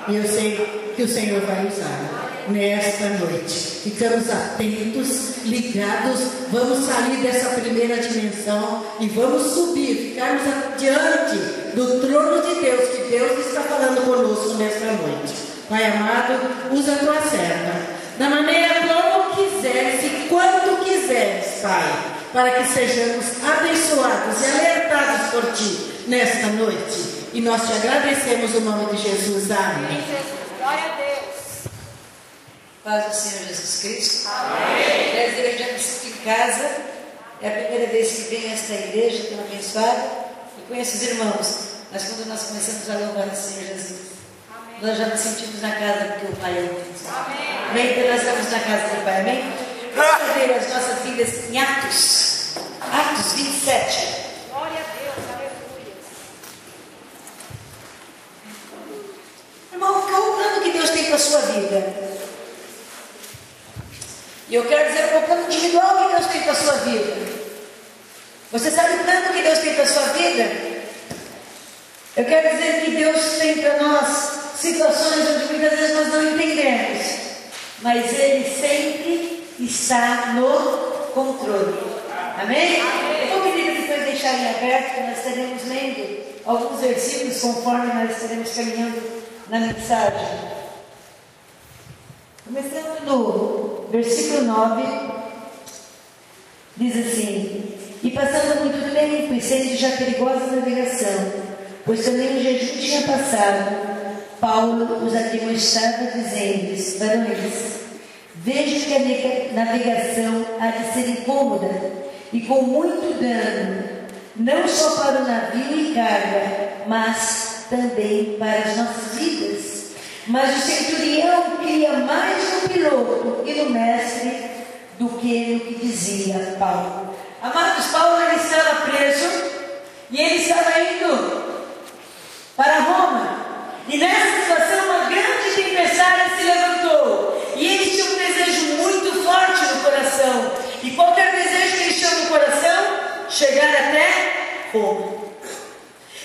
E eu sei que o Senhor vai usar nesta noite. Ficamos atentos, ligados. Vamos sair dessa primeira dimensão e vamos subir, ficarmos diante do trono de Deus, que Deus está falando conosco nesta noite. Pai amado, usa a tua serva da maneira como quiseres e quanto quiseres, Pai, para que sejamos abençoados e alertados por Ti nesta noite. E nós te agradecemos o nome de Jesus. Amém. Glória a Deus. Paz do Senhor Jesus Cristo. Amém. Deus, já me sinto em casa. É a primeira vez que venho a esta igreja tão abençoada. Eu conheço os irmãos, mas quando nós começamos a louvar o Senhor Jesus, amém, nós já nos sentimos na casa porque o Pai é o Deus. Amém. Amém. Então nós estamos na casa do Pai. Amém. Vamos ver as nossas vidas em Atos. Atos 27. Glória a Deus. Aleluia. Irmão, qual o plano que Deus tem para a sua vida? E eu quero dizer qual o plano individual que Deus tem para a sua vida. Você sabe o plano que Deus tem para a sua vida? Eu quero dizer que Deus tem para nós situações onde muitas vezes nós não entendemos, mas Ele sempre está no controle. Amém? Eu vou pedir para depois deixarem aberto, que nós estaremos lendo alguns versículos conforme nós estaremos caminhando na mensagem. Começando no versículo 9, diz assim: e passando muito tempo e sendo já perigosa a navegação, pois também o jejum tinha passado, Paulo os admoestava, dizendo-lhes: varões, vejo que a navegação há de ser incômoda e com muito dano, não só para o navio e carga, mas também para as nossas vidas. Mas o centurião queria mais no piloto e no mestre do que no que dizia Paulo. Amados, Paulo ele estava preso e ele estava indo para Roma. E nessa situação uma grande tempestade se levantou. E eles tinham um desejo muito forte no coração. E qualquer desejo que eles tinham no coração, chegar até Roma.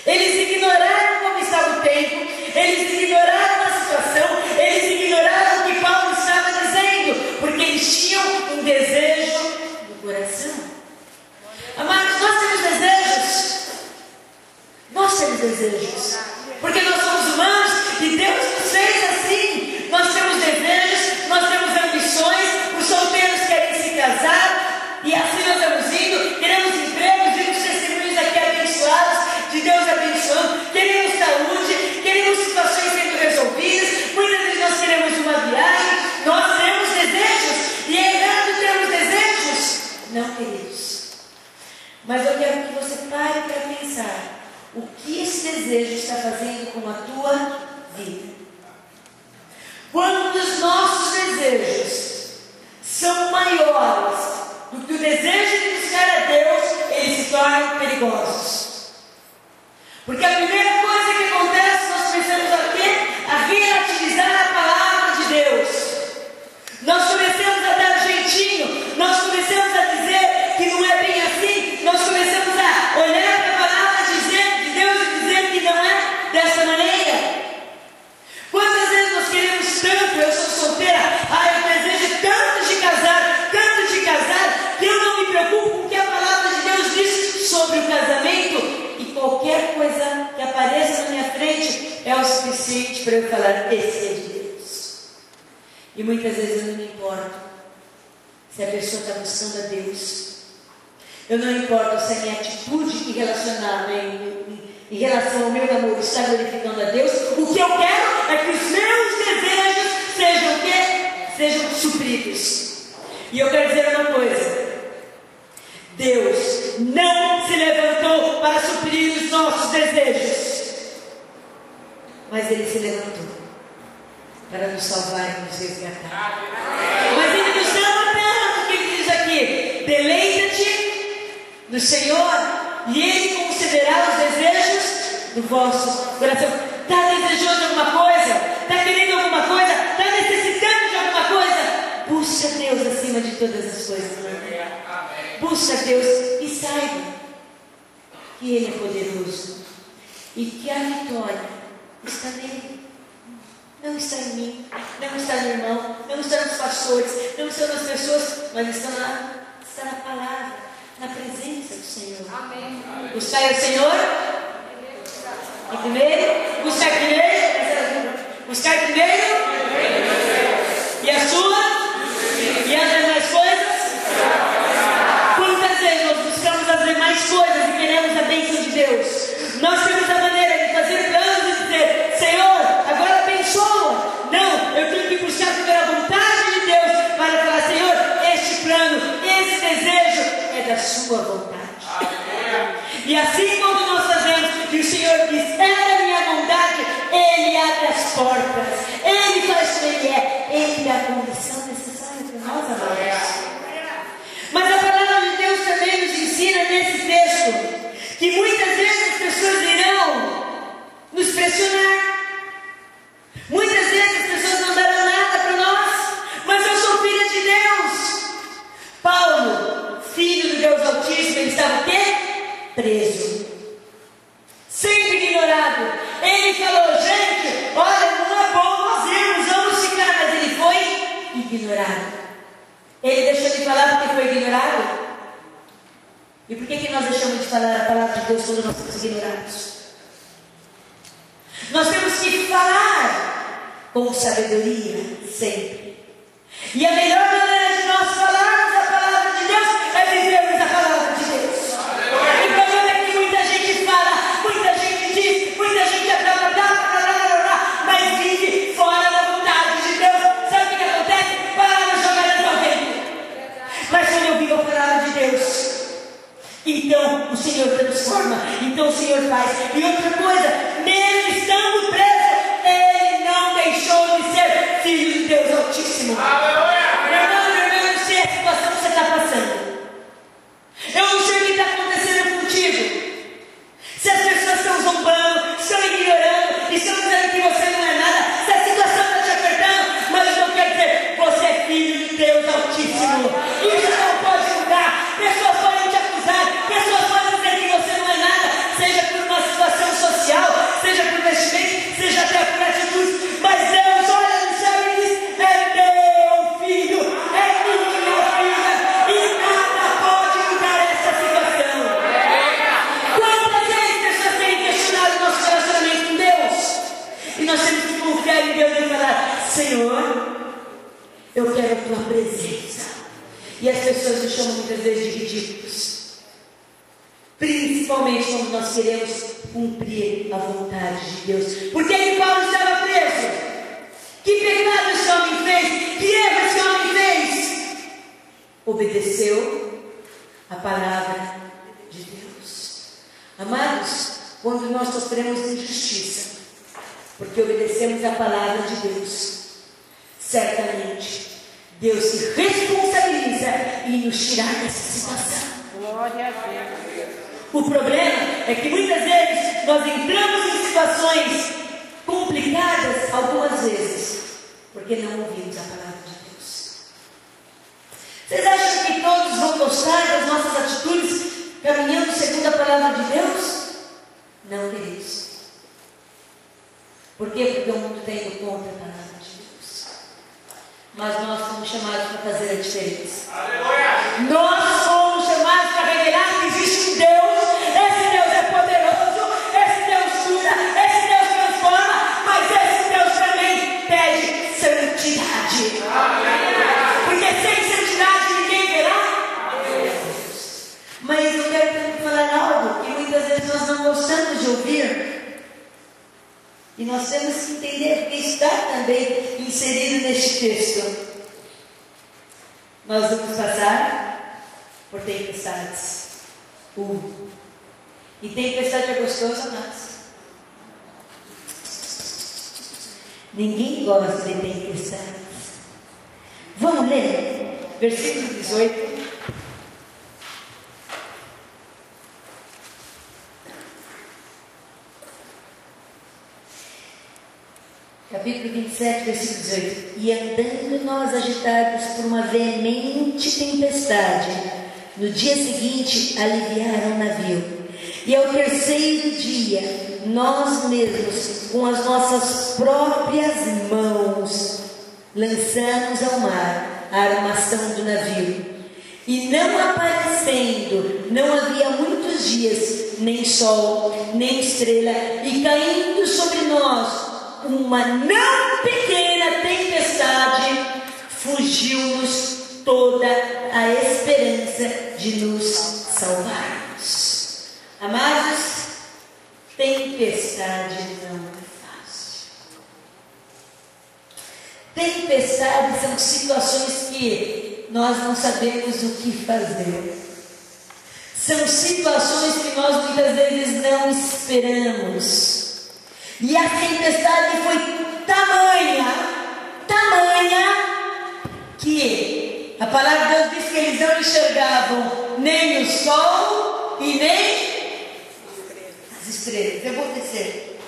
Eles ignoraram como estava o tempo, eles ignoraram a situação, eles ignoraram o que Paulo estava dizendo, porque eles tinham um desejo no coração. Amados, nós temos desejos. Nós temos desejos. Porque nós somos humanos e Deus nos fez assim. Nós temos desejos, nós temos ambições. Os solteiros querem se casar e assim nós estamos indo. Queremos empregos, vimos testemunhos aqui abençoados, de Deus abençoando. Queremos saúde, queremos situações sendo resolvidas. Muitas vezes nós queremos uma viagem. Nós temos desejos e é errado termos desejos. Não, queridos. Mas eu quero que você pare para pensar o que esse desejo está fazendo com a tua vida. Quando os nossos desejos são maiores do que o desejo de buscar a Deus, eles se tornam perigosos. Porque a primeira coisa que acontece, nós começamos a relativizar a palavra de Deus. Nós começamos a dar jeitinho, nós começamos a dizer que não é bem assim, nós começamos a olhar para a palavra de Deus e dizer que não é dessa maneira. Quantas vezes nós queremos tanto, eu sou solteira, eu desejo tanto de casar, que eu não me preocupo com o que a palavra de Deus diz sobre o casamento, e qualquer coisa que apareça na minha frente é o suficiente para eu falar, esse é de Deus. E muitas vezes eu não me importo se a pessoa está buscando a Deus. Eu não importo se a minha atitude em relação ao meu namoro está glorificando a Deus. O que eu quero é que os meus desejos sejam o quê? Sejam supridos. E eu quero dizer uma coisa: Deus não se levantou para suprir os nossos desejos, mas Ele se levantou para nos salvar e nos resgatar. Mas Ele nos ama tanto, o que Ele diz aqui? Deleita-te no Senhor e Ele concederá os desejos do vosso coração. Está desejando de alguma coisa? Está querendo alguma coisa? Está necessitando de alguma coisa? Busca Deus acima de todas as coisas. Busca Deus e saiba que Ele é poderoso e que a vitória está nele. não está em mim, não está no irmão, não está nos pastores, não está nas pessoas, mas está na palavra, na presença do Senhor. Amém. Buscar o Senhor em primeiro, buscar primeiro e a sua e as demais coisas. Quantas vezes nós buscamos as demais coisas e queremos a bênção de Deus? Nós temos a maneira de fazer planos e dizer: Senhor, agora abençoa. Não, eu tenho que buscar primeiro a vontade de Deus para falar: Senhor, este plano, esse desejo é da sua vontade. E assim quando nós fazemos, e o Senhor diz: é a minha vontade, Ele abre as portas, Ele faz como Ele é, Ele dá a condição necessária para nós, amados. Mas a palavra de Deus também nos ensina nesse texto que muitas vezes as pessoas irão nos pressionar. Muitas vezes as pessoas não darão nada para nós, mas eu sou filha de Deus. Paulo, filho do Deus Altíssimo, ele estava o quê? Preso. Sempre ignorado. Ele falou: gente, olha, não é bom nós irmos, vamos ficar. Mas ele foi ignorado. Ele deixou de falar porque foi ignorado? E por que nós deixamos de falar a palavra de Deus quando nós somos ignorados? Nós temos que falar com sabedoria sempre. E a melhor maneira de nós falarmos a palavra de Deus é dizermos a palavra de Deus. O problema é que muita gente fala, muita gente diz, muita gente mas vive fora da vontade de Deus. Sabe o que acontece? Palavras jogadas ao vento. Mas quando eu vivo a palavra de Deus, então o Senhor transforma, então o Senhor faz. E outra coisa, mesmo estando preso, Ele não deixou de ser filho de Deus Altíssimo. Meu irmão, eu não sei a situação que você está passando. Eu não sei o que está acontecendo contigo. Se as pessoas estão zombando, estão ignorando, estão dizendo que você não é nada, se a situação está te apertando, mas eu quero dizer, você é filho de Deus Altíssimo. Isso não pode mudar. Pessoas podem te acusar, pessoas podem dizer que você não é nada, seja por uma situação social, seja por vestimento, seja até por atitudes, mas Deus olha no céu e diz: é meu filho, é minha filha, e nada pode mudar essa situação. Quantas vezes pessoas têm questionado o nosso relacionamento com Deus? E nós temos que confiar em Deus e falar: Senhor, eu quero a tua presença. E as pessoas nos chamam muitas vezes de ridículos, principalmente quando nós queremos cumprir a vontade de Deus. Por que Paulo estava preso? Que pecado esse homem fez? Que erro esse homem fez? Obedeceu a palavra de Deus. Amados, quando nós sofremos injustiça, porque obedecemos a palavra de Deus, certamente Deus se responsabiliza em nos tirar dessa situação. Glória a Deus. O problema é que muitas vezes nós entramos em situações complicadas, algumas vezes, porque não ouvimos a palavra de Deus. Vocês acham que todos vão gostar das nossas atitudes caminhando segundo a palavra de Deus? Não, queridos. Por quê? Porque o mundo tem ido contra a palavra de Deus. Mas nós somos chamados para fazer a diferença. Aleluia! Nós somos chamados para revelar que existe um Deus. Esse Deus é poderoso, esse Deus cura, esse Deus transforma, mas esse Deus também pede santidade. Porque sem santidade ninguém verá Deus. Mas eu quero também falar algo que muitas vezes nós não gostamos de ouvir. E nós temos que entender, porque está também inserido neste texto. Nós vamos passar por tempestades. E tempestade é gostoso, amados. Ninguém gosta de tempestades. Vamos ler? Versículo 18. Capítulo 27, versículo 18. E andando nós agitados por uma veemente tempestade, no dia seguinte aliviaram o navio. E ao terceiro dia, nós mesmos, com as nossas próprias mãos, lançamos ao mar a armação do navio. E não aparecendo, não havia muitos dias, nem sol, nem estrela, e caindo sobre nós uma não pequena tempestade, fugiu-nos toda a esperança de nos salvarmos. Amados, tempestade não é fácil. Tempestades são situações que nós não sabemos o que fazer. São situações que nós muitas vezes não esperamos. E a tempestade foi tamanha, que a palavra de Deus diz que eles não enxergavam nem o sol e nem as estrelas. Eu vou descer.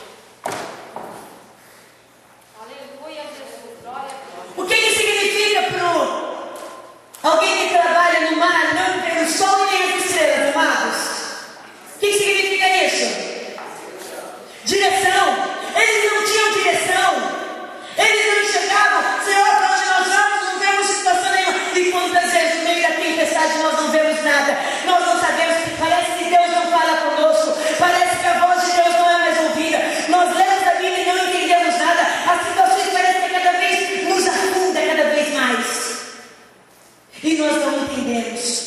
O que significa para alguém que trabalha no mar não ver o sol nem as estrelas, amados? O que significa isso? Direção. Eles não tinham direção. Eles não enxergavam. Senhor, para onde nós vamos? Não vemos situação nenhuma. E quantas vezes no meio da tempestade nós não vemos nada? Nós não sabemos. Parece que Deus não fala conosco. Parece que a voz de Deus não é mais ouvida. Nós lemos a Bíblia e não entendemos nada. As situações parecem que cada vez nos afunda cada vez mais. E nós não entendemos.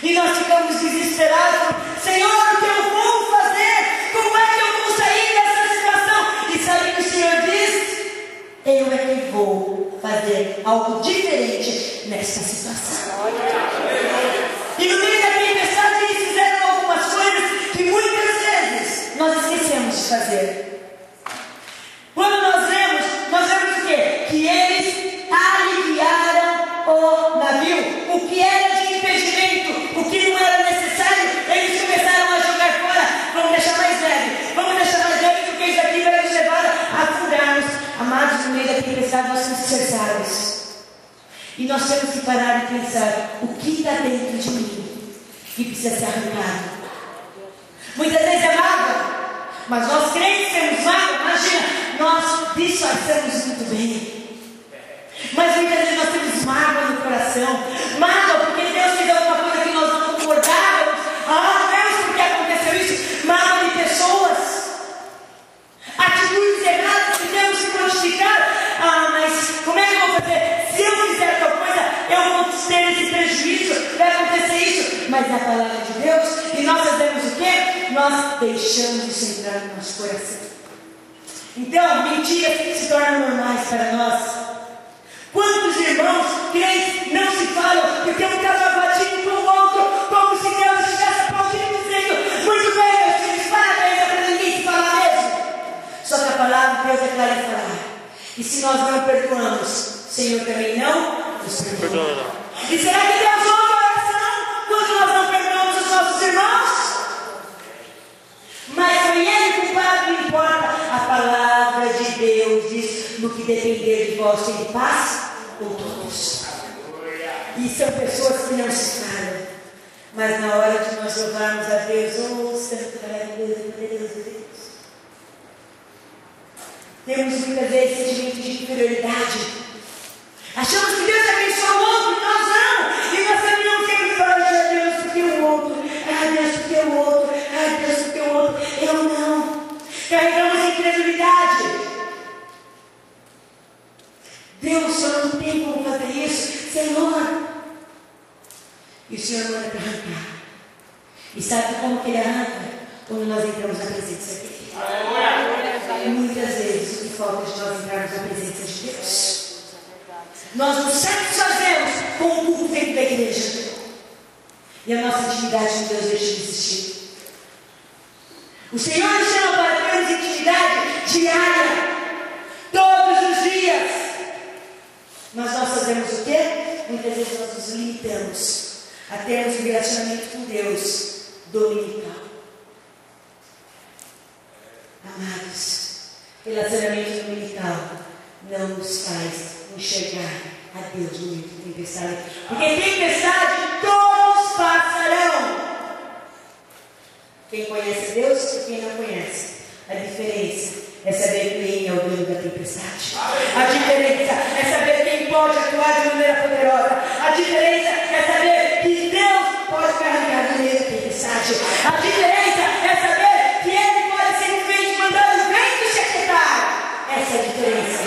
E nós ficamos desesperados. Senhor, o que eu vou fazer? Como é que eu vou sair dessa situação? E sabe que o Senhor diz? Eu é que vou fazer algo diferente nessa situação. E no meio da tempestade eles fizeram algumas coisas que muitas vezes nós esquecemos de fazer. Quando nós vemos o quê? Que eles aliviaram o navio. O que era de impedimento, o que não era necessário, eles começaram a jogar fora. Vamos deixar mais leve, porque isso aqui vai nos levar a afundarmos. Amados, no meio da tempestade nós somos cessados. E nós temos que parar e pensar: o que está dentro de mim que precisa ser arrancado? Muitas vezes é mágoa, mas nós crentes temos mágoa. Imagina, nós disfarçamos muito bem. Mas muitas vezes nós temos mágoa no coração. Mágoa porque Deus fez alguma coisa que nós não concordávamos. Deus, por que aconteceu isso? Mágoa de pessoas. Atitudes erradas que temos que modificar. Mas como é que eu vou fazer? Se eu fizer tal coisa, eu vou ter esse prejuízo. Vai acontecer isso. Mas é a palavra de Deus. E nós fazemos o quê? Nós deixamos isso entrar no nosso coração. Então, mentiras se tornam normais para nós. Quantos irmãos crentes não se falam porque um estava batido com o outro, como se Deus estivesse aplaudindo, dizendo: muito bem, meus filhos, parabéns, para ninguém se falar mesmo. Só que a palavra de Deus é clara em falar. E se nós não perdoamos, o Senhor também não nos perdoa. E será que Deus ouve a oração quando nós não perdoamos os nossos irmãos? Mas foi Ele culpado, não importa. A palavra de Deus diz: no que depender de vós, tem paz com todos. E são pessoas que não se falam. Mas na hora de nós louvarmos a Deus, santo Deus, temos muitas vezes sentimento de inferioridade. Achamos que Deus abençoa o outro e nós não. E nós também não temos falar de Deus porque o outro. Deus porque o outro. Deus porque o outro. Eu não. Carregamos a incredulidade. Deus só não tem como fazer isso, Senhor. E o Senhor manda para arrancar. E sabe como que Ele arranca? Quando nós entramos na presença dEle. E muitas vezes o que falta de nós entrarmos na presença de Deus. Nós nos satisfazemos com o culto dentro da igreja. E a nossa intimidade com Deus deixa de existir. O Senhor nos chama para termos intimidade diária. Todos os dias. Mas nós fazemos o quê? Muitas vezes nós nos limitamos a termos um relacionamento com Deus dominical. Amados, relacionamento dominical não nos faz enxergar a Deus no meio de tempestade. Porque tempestade todos passarão. Quem conhece Deus e quem não conhece. A diferença é saber quem é o dono da tempestade. A diferença é saber quem pode atuar de maneira poderosa. A diferença é saber que Deus pode me arrancar do meio da tempestade. A diferença é saber que Ele pode simplesmente mandar o vento se aquietar. Essa é a diferença.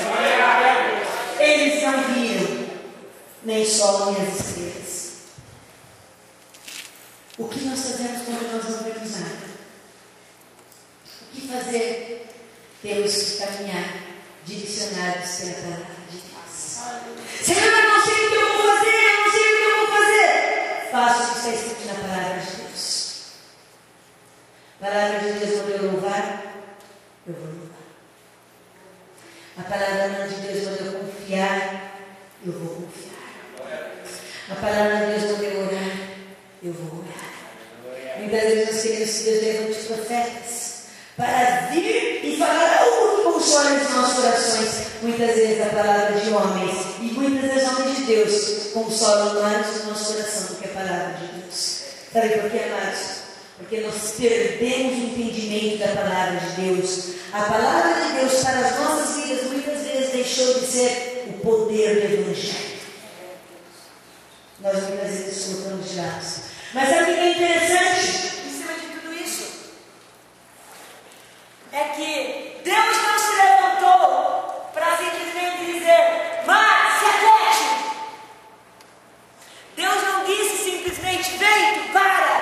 Eles não viram nem sol nem as estrelas. O que nós fazemos quando nós não vemos nada? O que fazer? Temos que caminhar direcionados pela palavra de Deus. Senhor, eu não sei o que eu vou fazer, eu não sei o que eu vou fazer. Faça o que está escrito na palavra de Deus. A palavra de Deus mandou eu louvar, eu vou louvar. A palavra de Deus mandou eu confiar, eu vou confiar. A palavra de Deus mandou eu orar, eu vou orar. Muitas vezes nós queremos que Deus levante os profetas para vir e falar algo que console os nossos corações. Muitas vezes a palavra de homens e muitas vezes o nome de Deus consolam mais o nosso coração do que a palavra de Deus. Sabe por quê, amados? Porque nós perdemos o entendimento da palavra de Deus. A palavra de Deus para as nossas vidas muitas vezes deixou de ser o poder do Evangelho. Nós muitas vezes colocamos de lado. Mas sabe o que é interessante? Em cima de tudo isso, é que Deus não se levantou para simplesmente dizer: mar, se aquiete. Deus não disse simplesmente: vento, para.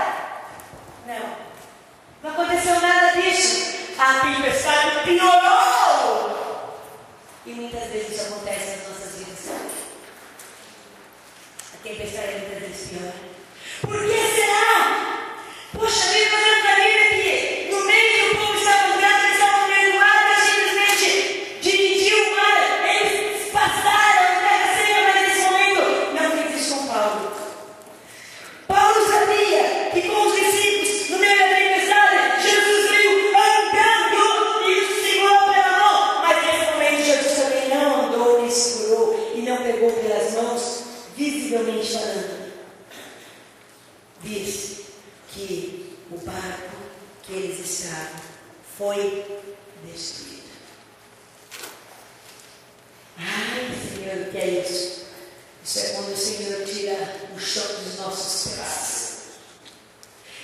Não aconteceu nada disso. A tempestade piorou. E muitas vezes isso acontece nas nossas vidas. A tempestade muitas vezes piora. Por que será? Poxa vida, olhando para mim aqui, no meio que o povo estava andando, eles estavam no meio do mar, Deus simplesmente dividiu o mar, eles passaram a terra seca, mas nesse momento não fez isso com Paulo. Paulo sabia que com os discípulos, no meio da tempestade, Jesus veio andando e os segurou pela mão, mas nesse momento Jesus também não andou, nem segurou e não pegou pelas mãos, visivelmente falando. Diz que o barco que eles estavam foi destruído. Ai, Senhor, o que é isso? Isso é quando o Senhor tira o chão dos nossos pés.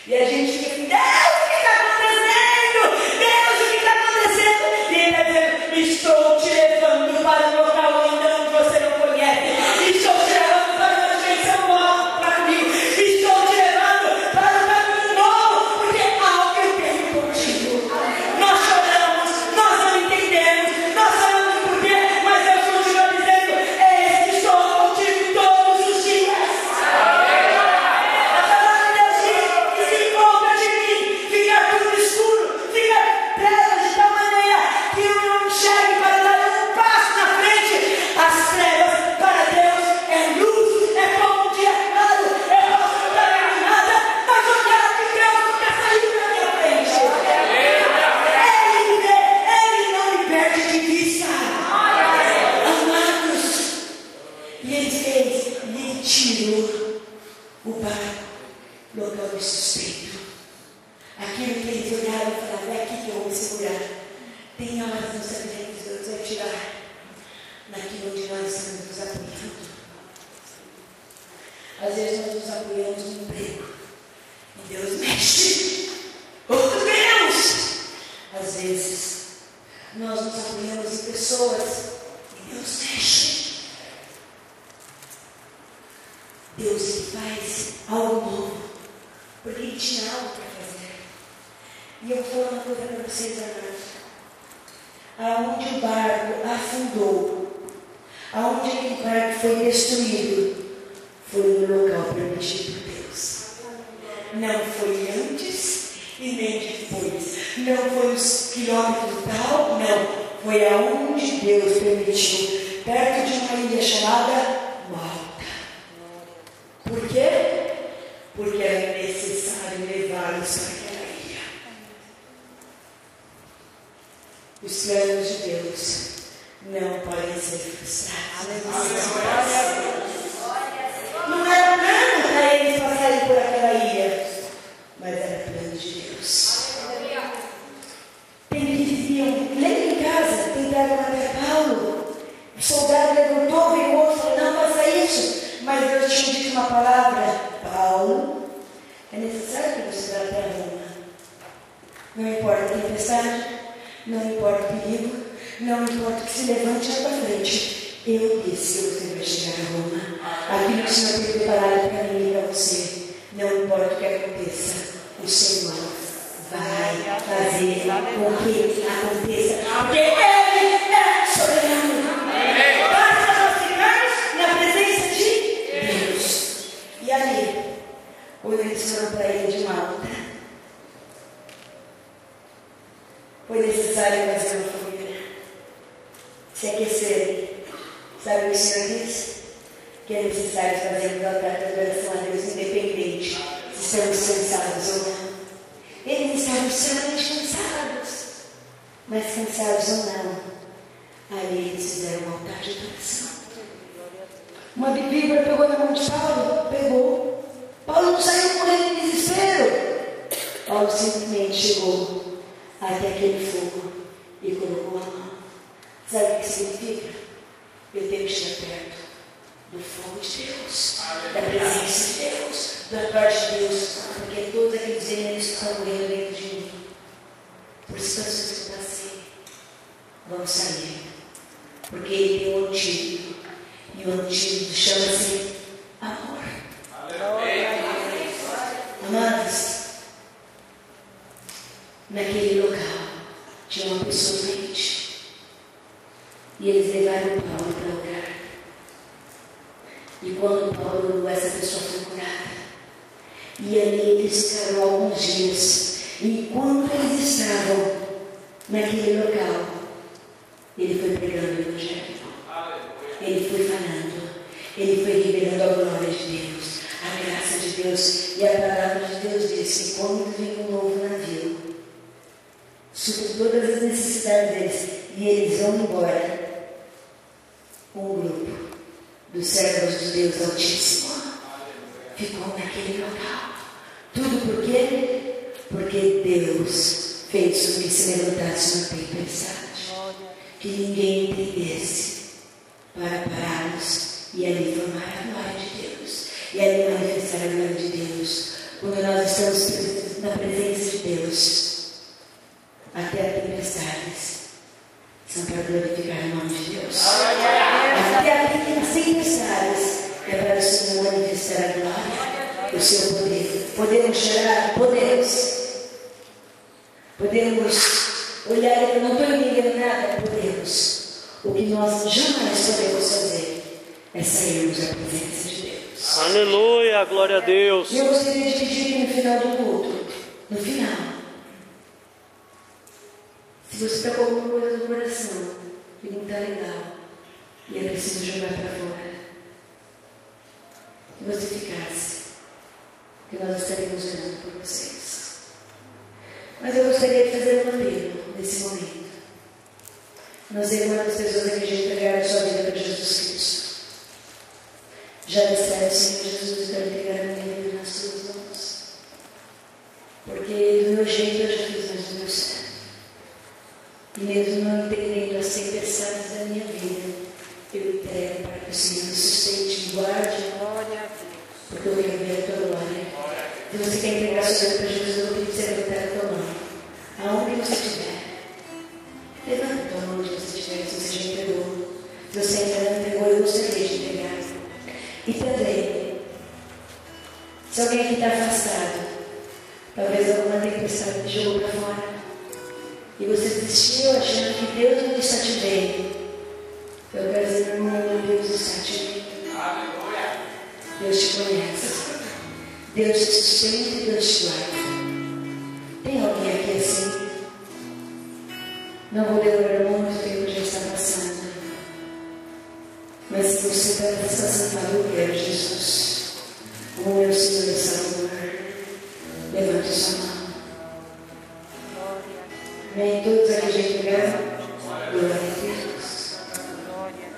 E a gente fica assim: Deus, o que está acontecendo? Deus, o que está acontecendo? E Ele está dizendo: estou te levando para um local ainda onde você não conhece. Estou te levando para uma dimensão nova para comigo. Estou te levando para um caminho novo, porque algo eu tenho contigo. Nós choramos, nós não entendemos, nós sabemos por quê, mas Deus continua dizendo: eis que estou contigo todos os dias. A palavra de Deus diz que se encontra de mim, fica tudo escuro, fica trevas de tal maneira que eu não enxergue para dar um passo na frente. As trevas para Deus é luz, é como um dia claro. Eu posso não estar vendo nada, mas olhar que Deus está saindo na minha frente. Ele me vê, Ele não me perde de vista. Amados, e Ele fez, e Ele tirou o barco, local de suspeito. Aquilo que eles olharam e falaram: é aqui que eu vou me segurar. Tem horas na nossa vida que Deus vai tirar naquilo onde nós estamos nos apoiando. Às vezes nós nos apoiamos no emprego e Deus mexe. Oh Deus! Às vezes nós nos apoiamos em pessoas e Deus mexe. Deus faz algo novo, porque Ele tinha algo para fazer. E eu vou falar uma coisa para vocês, amados. Aonde o barco afundou, aonde aquele barco foi destruído, foi no local permitido por Deus. Não foi antes e nem depois. Não foi os quilômetros tal, não. Foi aonde Deus permitiu, perto de uma ilha chamada Malta. Por quê? Porque era necessário levá-los para aquela ilha. Os planos de Deus não podem ser frustrados. Não era plano para eles passarem por aquela ilha, mas era plano de Deus. Tem que viver, leia em Não importa que se levante lá para frente. Eu disse que você vai chegar a Roma. Aquilo que o Senhor tem preparado para mim e para você. Não importa o que aconteça. O Senhor vai fazer com que aconteça. Porque Ele é soberano. Basta nós ficarmos na presença de Deus. E ali, quando eles foram para ele de Malta, foi necessário fazer uma fogueira, se aquecer. Sabe o que o Senhor disse? Que é necessário fazermos a adoração a Deus, independente se estamos cansados ou não. Eles estavam extremamente cansados, mas cansados ou não, ali eles fizeram um altar de adoração. Uma víbora pegou na mão de Paulo? Pegou. Paulo não saiu correndo em desespero. Paulo simplesmente chegou até aquele fogo e colocou a mão. Sabe o que significa? Eu tenho que estar perto do fogo de Deus, da presença de Deus, da parte de Deus, porque todos aqueles venenos que estão morrendo dentro de mim, por situações que eu passei, vão sair, porque Ele tem um antídoto, e o antídoto chama-se amor. Amados, naquele local tinha uma pessoa doente, e eles levaram Paulo para o lugar. E quando Paulo, essa pessoa foi curada, e ali eles ficaram alguns dias, e enquanto eles estavam naquele local, ele foi pregando o Evangelho, ele foi falando, ele foi revelando a glória de Deus, a graça de Deus, e a palavra de Deus disse que quando vem um novo navio, supre todas as necessidades deles, e eles vão embora, um grupo dos servos de Deus Altíssimo ficou naquele local. Tudo por quê? Porque Deus fez com que se levantasse uma tempestade que ninguém entendesse para pará-los e ali formar a glória de Deus e ali manifestar a glória de Deus. Quando nós estamos na presença de Deus, até as tempestades são para glorificar o nome de Deus. Até as tempestades é para o Senhor manifestar a glória, o seu poder. Podemos chorar? Podemos. Podemos olhar e eu não estou entendendo nada? Podemos. O que nós jamais podemos fazer é sairmos da presença de Deus. Aleluia, glória a Deus. Eu gostaria de pedir que no final do culto, no final, se você está com alguma coisa no coração que não está legal e é preciso jogar para fora, que você ficasse, que nós estaremos orando por vocês. Mas eu gostaria de fazer um apelo nesse momento. Não sei quantas pessoas aqui já entregaram sua vida para Jesus Cristo. Já disseram, Senhor Jesus, eu quero entregar a minha vida nas suas mãos. Porque do meu jeito eu já fiz, mas do meu certo. E mesmo não entendendo as tempestades da minha vida, eu entrego para que o Senhor me sustente, me guarde, porque eu quero ver a tua glória. Se você quer entregar a sua vida para Jesus, eu vou pedir que você levantar a tua mão. Aonde você estiver, levanta a tua mão onde você estiver, se você já entregou. Se você ainda não entregou, eu gostaria de entregar. E também, se alguém aqui está afastado, talvez alguma tempestade te jogou para fora, e você desistiu achando que Deus não está te vendo, eu quero dizer, meu irmão, Deus está te vendo. Deus te conhece. Deus te sustenta e Deus te guarda. Tem alguém aqui assim? Não vou demorar muito, o tempo já está passando. Mas se você está nessa situação, fala, eu quero Jesus, como meu Senhor e Salvador. Levante sua mão. Vem todos aqui já entregaram. Glória a Deus.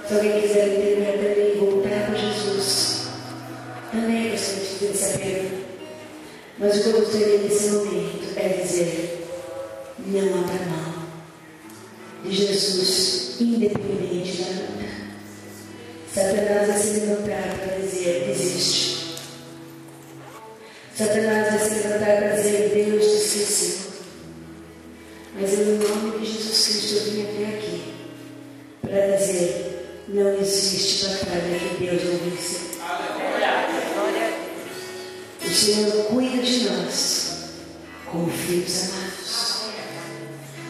Se alguém quiser entregar também e voltar para Jesus, também gostaria de fazer esse apelo. Mas o que eu gostaria nesse momento é dizer: não abra mão de Jesus, independente da luta. Satanás vai se levantar para dizer: desiste. Satanás vai se levantar para dizer: Deus te esqueceu. Mas eu, em nome de Jesus Cristo, eu vim até aqui Não existe batalha que Deus não vence. O Senhor cuida de nós como filhos amados.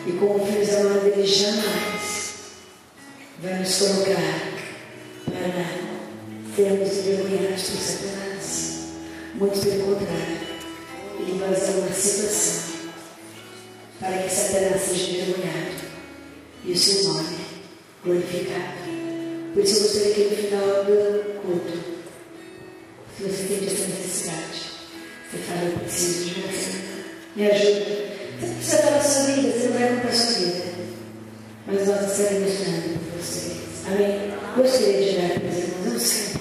E como filhos amados, Ele jamais vai nos colocar para sermos envergonhados por Satanás. Muito pelo contrário, Ele vai usar uma situação para que Satanás seja envergonhado e o seu nome glorificado. Por isso eu gostaria que no final do culto, se você tem essa necessidade, você fala: eu preciso de você, me ajuda. Você precisa estar na sua vida, você não vai contar a sua vida, mas nós estaremos orando por vocês. Amém? Gostaria de orar pelos irmãos, vamos cantar.